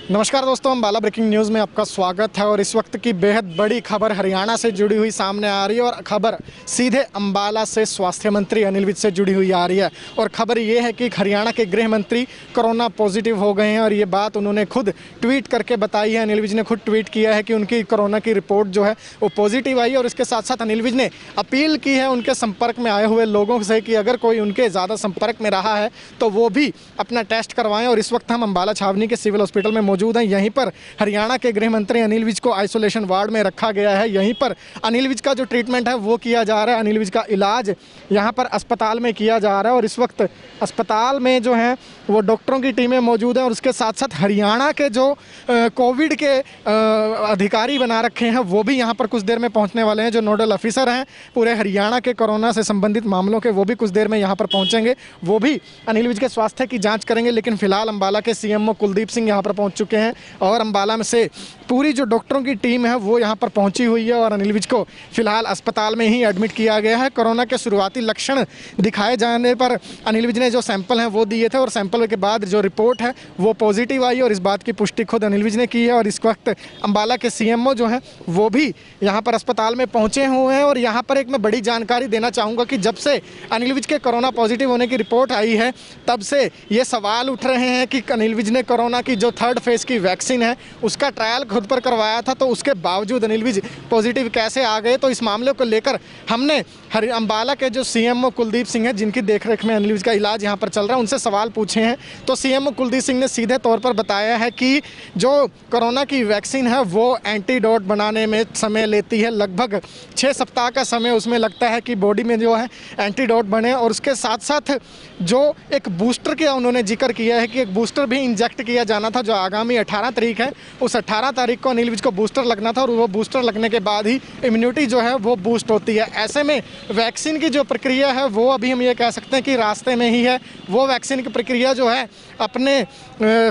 नमस्कार दोस्तों, Ambala breaking news में आपका स्वागत है। और इस वक्त की बेहद बड़ी खबर हरियाणा से जुड़ी हुई सामने आ रही है और खबर सीधे अम्बाला से स्वास्थ्य मंत्री अनिल विज से जुड़ी हुई आ रही है। और खबर ये है कि हरियाणा के गृह मंत्री कोरोना पॉजिटिव हो गए हैं और ये बात उन्होंने खुद ट्वीट करके बताई है। अनिल विज ने खुद ट्वीट किया है कि उनकी कोरोना की रिपोर्ट जो है वो पॉजिटिव आई है। और इसके साथ साथ अनिल विज ने अपील की है उनके संपर्क में आए हुए लोगों से कि अगर कोई उनके ज़्यादा संपर्क में रहा है तो वो भी अपना टेस्ट करवाएं। और इस वक्त हम अम्बाला छावनी के सिविल हॉस्पिटल में मौजूद हैं। यहीं पर हरियाणा के गृह मंत्री अनिल विज को आइसोलेशन वार्ड में रखा गया है। यहीं पर अनिल विज का जो ट्रीटमेंट है वो किया जा रहा है। अनिल विज का इलाज यहां पर अस्पताल में किया जा रहा है। और इस वक्त अस्पताल में जो है वो डॉक्टरों की टीमें मौजूद हैं। और उसके साथ साथ हरियाणा के जो कोविड के अधिकारी बना रखे हैं वो भी यहाँ पर कुछ देर में पहुँचने वाले हैं। जो नोडल ऑफिसर हैं पूरे हरियाणा के कोरोना से संबंधित मामलों के, वो भी कुछ देर में यहाँ पर पहुँचेंगे। वो भी अनिल विज के स्वास्थ्य की जाँच करेंगे। लेकिन फिलहाल अम्बाला के सीएमओ कुलदीप सिंह यहाँ पर पहुँच चुके हैं और अम्बाला में से पूरी जो डॉक्टरों की टीम है वो यहाँ पर पहुंची हुई है। और अनिल विज को फिलहाल अस्पताल में ही एडमिट किया गया है। कोरोना के शुरुआती लक्षण दिखाए जाने पर अनिल विज ने जो सैंपल हैं वो दिए थे और सैंपल के बाद जो रिपोर्ट है वो पॉजिटिव आई और इस बात की पुष्टि खुद अनिल विज ने की है। और इस वक्त अम्बाला के सीएमओ जो हैं वो भी यहाँ पर अस्पताल में पहुँचे हुए हैं। और यहाँ पर एक मैं बड़ी जानकारी देना चाहूँगा कि जब से अनिल विज के कोरोना पॉजिटिव होने की रिपोर्ट आई है तब से ये सवाल उठ रहे हैं कि अनिल विज ने कोरोना की जो 3rd फेज़ की वैक्सीन है उसका ट्रायल खुद पर करवाया था, तो उसके बावजूद अनिल विज पॉजिटिव कैसे आ गए। तो इस मामले को लेकर हमने अम्बाला के जो सीएमओ कुलदीप सिंह हैं जिनकी देखरेख में अनिल विज का इलाज यहाँ पर चल रहा है उनसे सवाल पूछे हैं। तो सीएमओ कुलदीप सिंह ने सीधे तौर पर बताया है कि जो कोरोना की वैक्सीन है वो एंटीडोट बनाने में समय लेती है। लगभग 6 सप्ताह का समय उसमें लगता है कि बॉडी में जो है एंटीडोट बने। और उसके साथ साथ जो एक बूस्टर का उन्होंने जिक्र किया है कि एक बूस्टर भी इंजेक्ट किया जाना था जो आगामी 18 तारीख है। उस 18 तारीख को अनिल विज को बूस्टर लगना था और वो बूस्टर लगने के बाद ही इम्यूनिटी जो है वो बूस्ट होती है। ऐसे में वैक्सीन की जो प्रक्रिया है वो अभी हम ये कह सकते हैं कि रास्ते में ही है। वो वैक्सीन की प्रक्रिया जो है अपने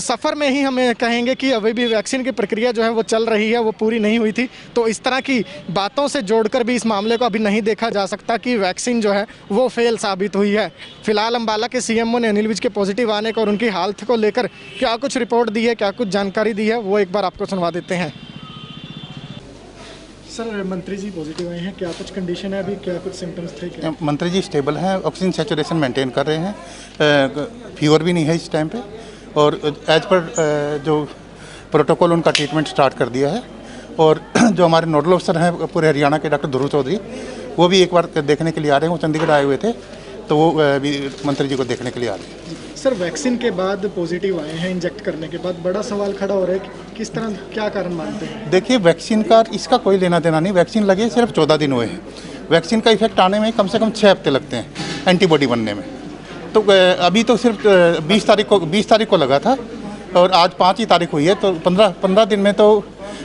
सफ़र में ही हमें कहेंगे कि अभी भी वैक्सीन की प्रक्रिया जो है वो चल रही है, वो पूरी नहीं हुई थी। तो इस तरह की बातों से जोड़कर भी इस मामले को अभी नहीं देखा जा सकता कि वैक्सीन जो है वो फेल साबित हुई है। फिलहाल अम्बाला के सीएमओ ने अनिल विज के पॉजिटिव आने को और उनकी हालत को लेकर क्या कुछ रिपोर्ट दी है, क्या कुछ जानकारी दी है, वो एक बार आपको सुनवा देते हैं। सर, मंत्री जी पॉजिटिव आए हैं, क्या कुछ कंडीशन है अभी, क्या कुछ सिम्टम्स थे क्या? मंत्री जी स्टेबल हैं, ऑक्सीजन सैचुरेशन मेंटेन कर रहे हैं, फीवर भी नहीं है इस टाइम पे। और एज पर जो प्रोटोकॉल उनका ट्रीटमेंट स्टार्ट कर दिया है। और जो हमारे नोडल अफसर हैं पूरे हरियाणा के डॉक्टर ध्रुव चौधरी, वो भी एक बार देखने के लिए आ रहे हैं। वो चंडीगढ़ आए हुए थे तो वो भी मंत्री जी को देखने के लिए आ रहे हैं। सर, वैक्सीन के बाद पॉजिटिव आए हैं इंजेक्ट करने के बाद, बड़ा सवाल खड़ा हो रहा है कि किस तरह, क्या कारण मानते हैं? देखिए, वैक्सीन का इसका कोई लेना देना नहीं। वैक्सीन लगे सिर्फ 14 दिन हुए हैं। वैक्सीन का इफेक्ट आने में कम से कम 6 हफ्ते लगते हैं एंटीबॉडी बनने में। तो अभी तो सिर्फ 20 तारीख को लगा था और आज 5 ही तारीख हुई है। तो 15 दिन में तो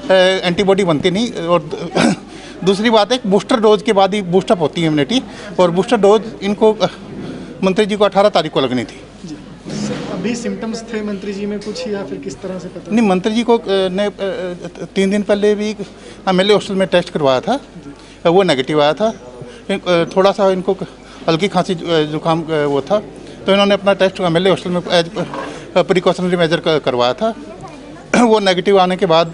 एंटीबॉडी बनती नहीं। और दूसरी बात है, बूस्टर डोज के बाद ही बूस्टअप होती है इम्यूनिटी। और बूस्टर डोज इनको मंत्री जी को 18 तारीख को लगनी थी। अभी सिम्टम्स थे मंत्री जी में कुछ, या फिर किस तरह से पता? नहीं, मंत्री जी को ने 3 दिन पहले भी एमएलए हॉस्टल में टेस्ट करवाया था, वो नेगेटिव आया था। थोड़ा सा इनको हल्की खांसी जुकाम वो था, तो इन्होंने अपना टेस्ट एमएलए हॉस्टल में एज प्रिकॉशनरी मेजर करवाया था। वो नेगेटिव आने के बाद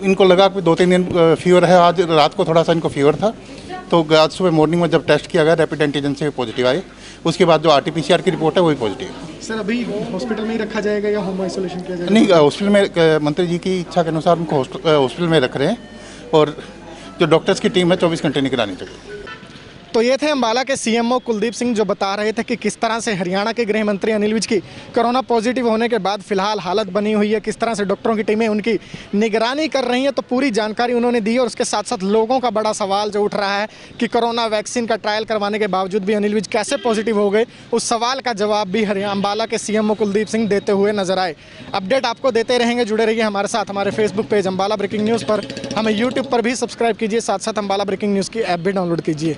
इनको लगा कि 2-3 दिन फीवर है। आज रात को थोड़ा सा इनको फीवर था, तो आज सुबह मॉर्निंग में जब टेस्ट किया गया रैपिड एंटीजन से पॉजिटिव आए। उसके बाद जो RT-PCR की रिपोर्ट है वही पॉजिटिव है। सर, अभी हॉस्पिटल में ही रखा जाएगा या होम आइसोलेशन किया जाएगा? नहीं, हॉस्पिटल में मंत्री जी की इच्छा के अनुसार उनको हॉस्पिटल में रख रहे हैं। और जो डॉक्टर्स की टीम है 24 घंटे निगरानी चाहिए। तो ये थे अम्बाला के सीएमओ कुलदीप सिंह जो बता रहे थे कि किस तरह से हरियाणा के गृह मंत्री अनिल विज की कोरोना पॉजिटिव होने के बाद फिलहाल हालत बनी हुई है, किस तरह से डॉक्टरों की टीमें उनकी निगरानी कर रही हैं। तो पूरी जानकारी उन्होंने दी। और उसके साथ साथ लोगों का बड़ा सवाल जो उठ रहा है कि कोरोना वैक्सीन का ट्रायल करवाने के बावजूद भी अनिल विज कैसे पॉजिटिव हो गए, उस सवाल का जवाब भी अम्बाला के सीएमओ कुलदीप सिंह देते हुए नजर आए। अपडेट आपको देते रहेंगे, जुड़े रहिए हमारे साथ। हमारे Facebook page Ambala breaking news पर, हमें यूट्यूब पर भी सब्सक्राइब कीजिए, साथ साथ अम्बाला ब्रेकिंग न्यूज़ की ऐप भी डाउनलोड कीजिए।